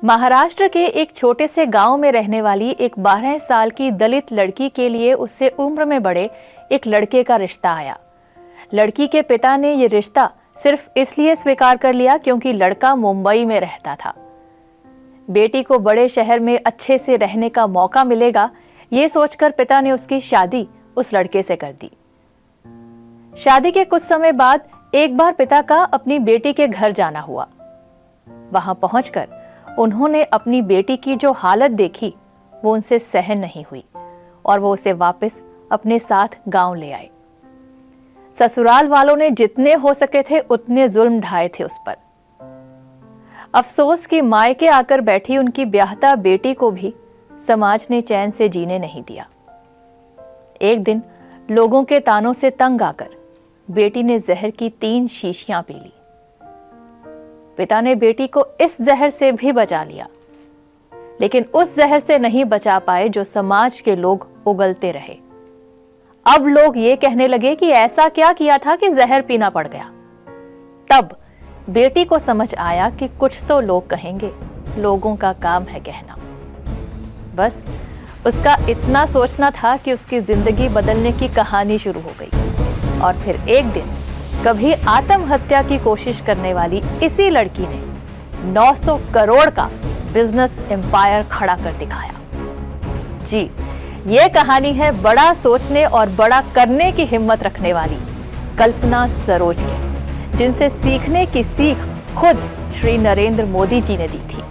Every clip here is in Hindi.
महाराष्ट्र के एक छोटे से गांव में रहने वाली एक 12 साल की दलित लड़की के लिए उससे उम्र में बड़े एक लड़के का रिश्ता आया। लड़की के पिता ने ये रिश्ता सिर्फ इसलिए स्वीकार कर लिया क्योंकि लड़का मुंबई में रहता था। बेटी को बड़े शहर में अच्छे से रहने का मौका मिलेगा, ये सोचकर पिता ने उसकी शादी उस लड़के से कर दी। शादी के कुछ समय बाद एक बार पिता का अपनी बेटी के घर जाना हुआ। वहां पहुंचकर उन्होंने अपनी बेटी की जो हालत देखी वो उनसे सहन नहीं हुई और वो उसे वापस अपने साथ गांव ले आए। ससुराल वालों ने जितने हो सके थे उतने जुल्म ढाए थे उस पर। अफसोस कि मायके आकर बैठी उनकी ब्याहता बेटी को भी समाज ने चैन से जीने नहीं दिया। एक दिन लोगों के तानों से तंग आकर बेटी ने जहर की 3 शीशियां पी ली। पिता ने बेटी को इस जहर से भी बचा लिया, लेकिन उस जहर से नहीं बचा पाए जो समाज के लोग उगलते रहे। अब लोग ये कहने लगे कि ऐसा क्या किया था कि जहर पीना पड़ गया। तब बेटी को समझ आया कि कुछ तो लोग कहेंगे, लोगों का काम है कहना। बस उसका इतना सोचना था कि उसकी जिंदगी बदलने की कहानी शुरू हो गई। और फिर एक दिन कभी आत्महत्या की कोशिश करने वाली इसी लड़की ने 900 करोड़ का बिजनेस एम्पायर खड़ा कर दिखाया। जी, ये कहानी है बड़ा सोचने और बड़ा करने की हिम्मत रखने वाली कल्पना सरोज की, जिनसे सीखने की सीख खुद श्री नरेंद्र मोदी जी ने दी थी।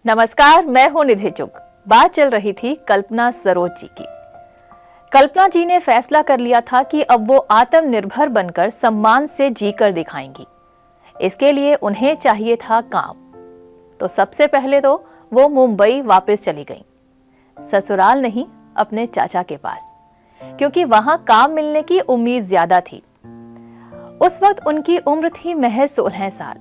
नमस्कार, मैं हूं निधि चुग। बात चल रही थी कल्पना सरोज जी की। कल्पना जी ने फैसला कर लिया था कि अब वो आत्मनिर्भर बनकर सम्मान से जीकर दिखाएंगी। इसके लिए उन्हें चाहिए था काम। तो सबसे पहले तो वो मुंबई वापस चली गईं। ससुराल नहीं, अपने चाचा के पास, क्योंकि वहां काम मिलने की उम्मीद ज्यादा थी। उस वक्त उनकी उम्र थी महज 16 साल।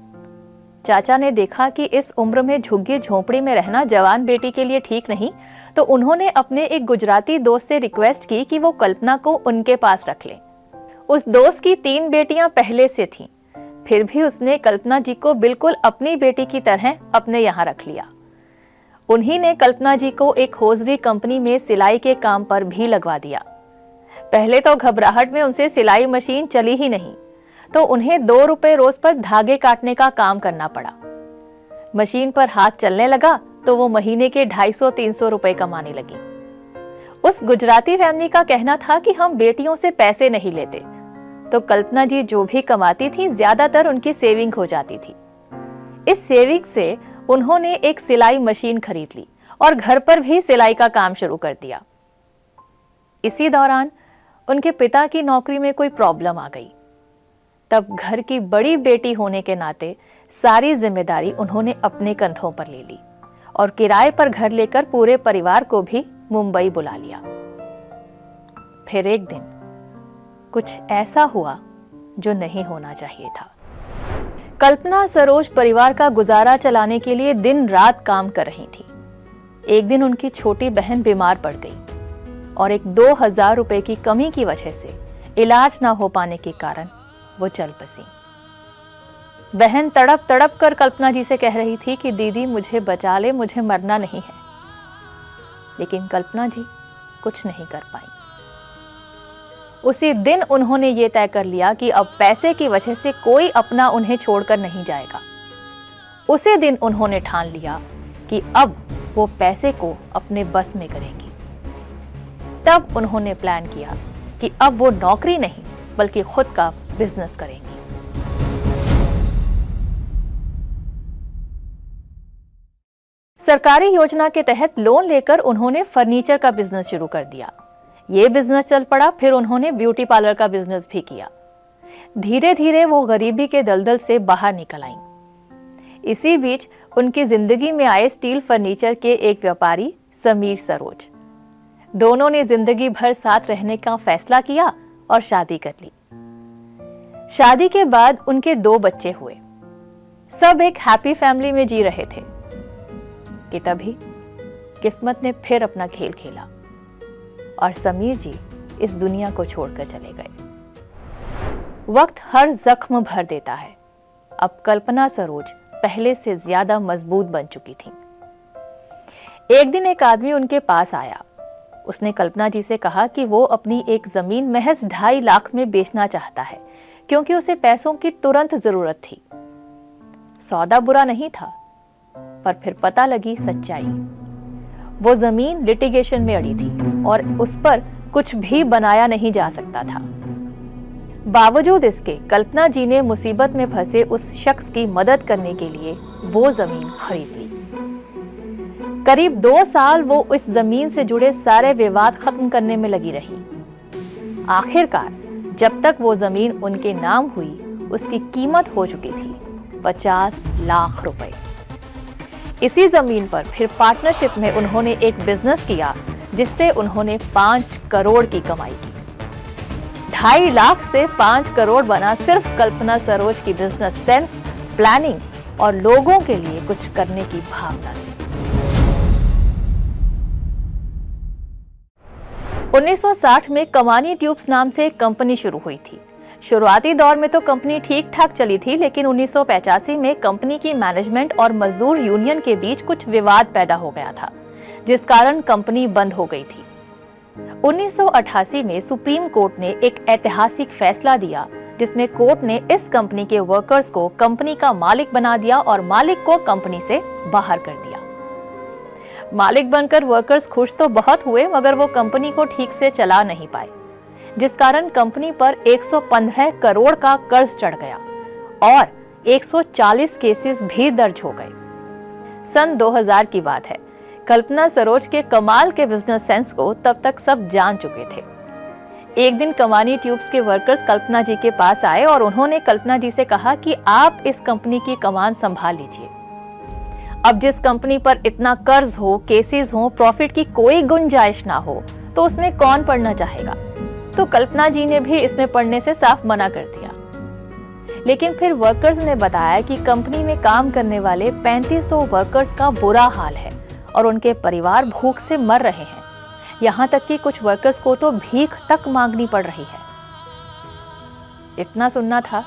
चाचा ने देखा कि इस उम्र में झुग्गी झोंपड़ी में रहना जवान बेटी के लिए ठीक नहीं, तो उन्होंने अपने एक गुजराती दोस्त से रिक्वेस्ट की कि वो कल्पना को उनके पास रख लें। उस दोस्त की 3 बेटियां पहले से थीं, फिर भी उसने कल्पना जी को बिल्कुल अपनी बेटी की तरह अपने यहाँ रख लिया। उन्हीं ने कल्पना जी को एक होजरी कंपनी में सिलाई के काम पर भी लगवा दिया। पहले तो घबराहट में उनसे सिलाई मशीन चली ही नहीं, तो उन्हें 2 रुपए रोज पर धागे काटने का काम करना पड़ा। मशीन पर हाथ चलने लगा तो वो महीने के 250-300 रुपए कमाने लगी। उस गुजराती फैमिली का कहना था कि हम बेटियों से पैसे नहीं लेते, तो कल्पना जी जो भी कमाती थी ज्यादातर उनकी सेविंग हो जाती थी। इस सेविंग से उन्होंने एक सिलाई मशीन खरीद ली और घर पर भी सिलाई का काम शुरू कर दिया। इसी दौरान उनके पिता की नौकरी में कोई प्रॉब्लम आ गई। तब घर की बड़ी बेटी होने के नाते सारी जिम्मेदारी उन्होंने अपने कंधों पर ले ली और किराए पर घर लेकर पूरे परिवार को भी मुंबई बुला लिया। फिर एक दिन कुछ ऐसा हुआ जो नहीं होना चाहिए था। कल्पना सरोज परिवार का गुजारा चलाने के लिए दिन रात काम कर रही थी। एक दिन उनकी छोटी बहन बीमार पड़ गई और एक 2000 रुपए की कमी की वजह से इलाज ना हो पाने के कारण वो चल बसी। बहन तड़प तड़प कर कल्पना जी से कह रही थी कि दीदी मुझे बचा ले, मुझे मरना नहीं है। लेकिन कल्पना जी कुछ नहीं कर पाई। उसी दिन उन्होंने ये तय कर लिया कि अब पैसे की वजह से कोई अपना उन्हें छोड़कर नहीं जाएगा। उसी दिन उन्होंने ठान लिया कि अब वो पैसे को अपने बस में करेंगी। तब उन्होंने प्लान किया कि अब वो नौकरी नहीं बल्कि खुद का बिजनेस करेंगी। सरकारी योजना के तहत लोन लेकर उन्होंने फर्नीचर का बिजनेस शुरू कर दिया। ये बिजनेस चल पड़ा। फिर उन्होंने ब्यूटी पार्लर का बिजनेस भी किया। धीरे धीरे वो गरीबी के दलदल से बाहर निकल आईं। इसी बीच उनकी जिंदगी में आए स्टील फर्नीचर के एक व्यापारी समीर सरोज। दोनों ने जिंदगी भर साथ रहने का फैसला किया और शादी कर ली। शादी के बाद उनके 2 बच्चे हुए। सब एक हैप्पी फैमिली में जी रहे थे कि तभी किस्मत ने फिर अपना खेल खेला और समीर जी इस दुनिया को छोड़कर चले गए। वक्त हर जख्म भर देता है। अब कल्पना सरोज पहले से ज्यादा मजबूत बन चुकी थी। एक दिन एक आदमी उनके पास आया। उसने कल्पना जी से कहा कि वो अपनी एक जमीन महज 2.5 लाख में बेचना चाहता है, क्योंकि उसे पैसों की तुरंत जरूरत थी। सौदा बुरा नहीं था, पर फिर पता लगी सच्चाई। वो जमीन लिटिगेशन में अड़ी थी और उस पर कुछ भी बनाया नहीं जा सकता था। बावजूद इसके कल्पना जी ने मुसीबत में फंसे उस शख्स की मदद करने के लिए वो जमीन खरीद ली। करीब 2 साल वो इस जमीन से जुड़े सारे विवाद खत्म करने में लगी रही। आखिरकार जब तक वो जमीन उनके नाम हुई, उसकी कीमत हो चुकी थी 50 लाख रुपए। इसी जमीन पर फिर पार्टनरशिप में उन्होंने एक बिजनेस किया, जिससे उन्होंने 5 करोड़ की कमाई की। 2.5 लाख से 5 करोड़ बना सिर्फ कल्पना सरोज की बिजनेस सेंस, प्लानिंग और लोगों के लिए कुछ करने की भावना से। 1960 में कमानी ट्यूब्स नाम से एक कंपनी शुरू हुई थी। शुरुआती दौर में तो कंपनी ठीक ठाक चली थी, लेकिन 1985 में कंपनी की मैनेजमेंट और मजदूर यूनियन के बीच कुछ विवाद पैदा हो गया था, जिस कारण कंपनी बंद हो गई थी। 1988 में सुप्रीम कोर्ट ने एक ऐतिहासिक फैसला दिया, जिसमें कोर्ट ने इस कंपनी के वर्कर्स को कंपनी का मालिक बना दिया और मालिक को कंपनी से बाहर कर दिया। मालिक बनकर वर्कर्स खुश तो बहुत हुए, मगर वो कंपनी को ठीक से चला नहीं पाए, जिस कारण कंपनी पर 115 करोड़ का कर्ज चढ़ गया और 140 केसेस भी दर्ज हो गए। सन 2000 की बात है। कल्पना सरोज के कमाल के बिजनेस सेंस को तब तक सब जान चुके थे। एक दिन कमानी ट्यूब्स के वर्कर्स कल्पना जी के पास आए और उन्होंने कल्पना जी से कहा कि आप इस कंपनी की कमान संभाल लीजिए। अब जिस कंपनी पर इतना कर्ज हो, केसेस हो, प्रॉफिट की कोई गुंजाइश ना हो, तो उसमें कौन पढ़ना चाहेगा। तो कल्पना जी ने भी इसमें पढ़ने से साफ मना कर दिया। लेकिन फिर वर्कर्स ने बताया कि कंपनी में काम करने वाले 3500 वर्कर्स का बुरा हाल है और उनके परिवार भूख से मर रहे हैं। यहाँ तक कि कुछ वर्कर्स को तो भीख तक मांगनी पड़ रही है। इतना सुनना था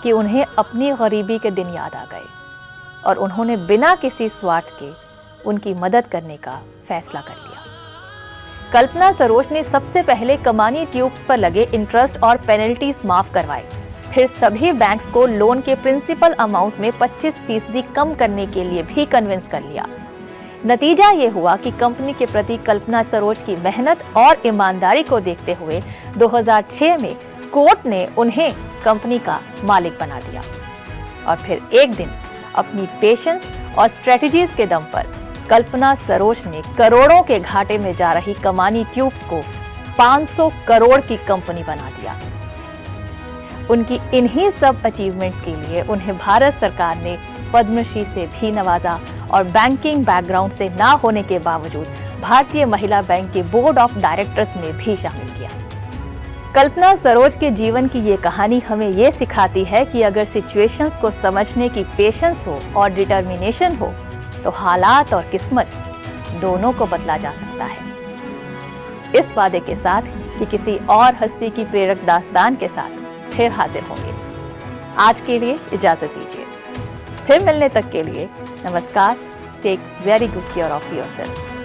कि उन्हें अपनी गरीबी के दिन याद आ गए और उन्होंने बिना किसी स्वार्थ के उनकी मदद करने का फैसला कर लिया। कल्पना सरोज ने सबसे पहले कमानी ट्यूब्स पर लगे इंटरेस्ट और पेनल्टीज माफ करवाए। फिर सभी बैंक्स को लोन के प्रिंसिपल अमाउंट में 25% कम करने के लिए भी कन्विंस कर लिया। नतीजा ये हुआ कि कंपनी के प्रति कल्पना सरोज की मेहनत और ईमानदारी को देखते हुए 2006 में कोर्ट ने उन्हें कंपनी का मालिक बना दिया। और फिर एक दिन अपनी पेशेंस और स्ट्रेटजीज के दम पर कल्पना सरोज ने करोड़ों के घाटे में जा रही कमानी ट्यूब्स को 500 करोड़ की कंपनी बना दिया। उनकी इन्हीं सब अचीवमेंट्स के लिए उन्हें भारत सरकार ने पद्मश्री से भी नवाजा और बैंकिंग बैकग्राउंड से ना होने के बावजूद भारतीय महिला बैंक के बोर्ड ऑफ डायरेक्टर्स में भी शामिल किया। कल्पना सरोज के जीवन की ये कहानी हमें ये सिखाती है कि अगर सिचुएशंस को समझने की पेशेंस हो और डिटर्मिनेशन हो, तो हालात और किस्मत दोनों को बदला जा सकता है। इस वादे के साथ कि किसी और हस्ती की प्रेरक दास्तान के साथ फिर हाजिर होंगे। आज के लिए इजाजत दीजिए। फिर मिलने तक के लिए नमस्कार। Take very good care of yourself.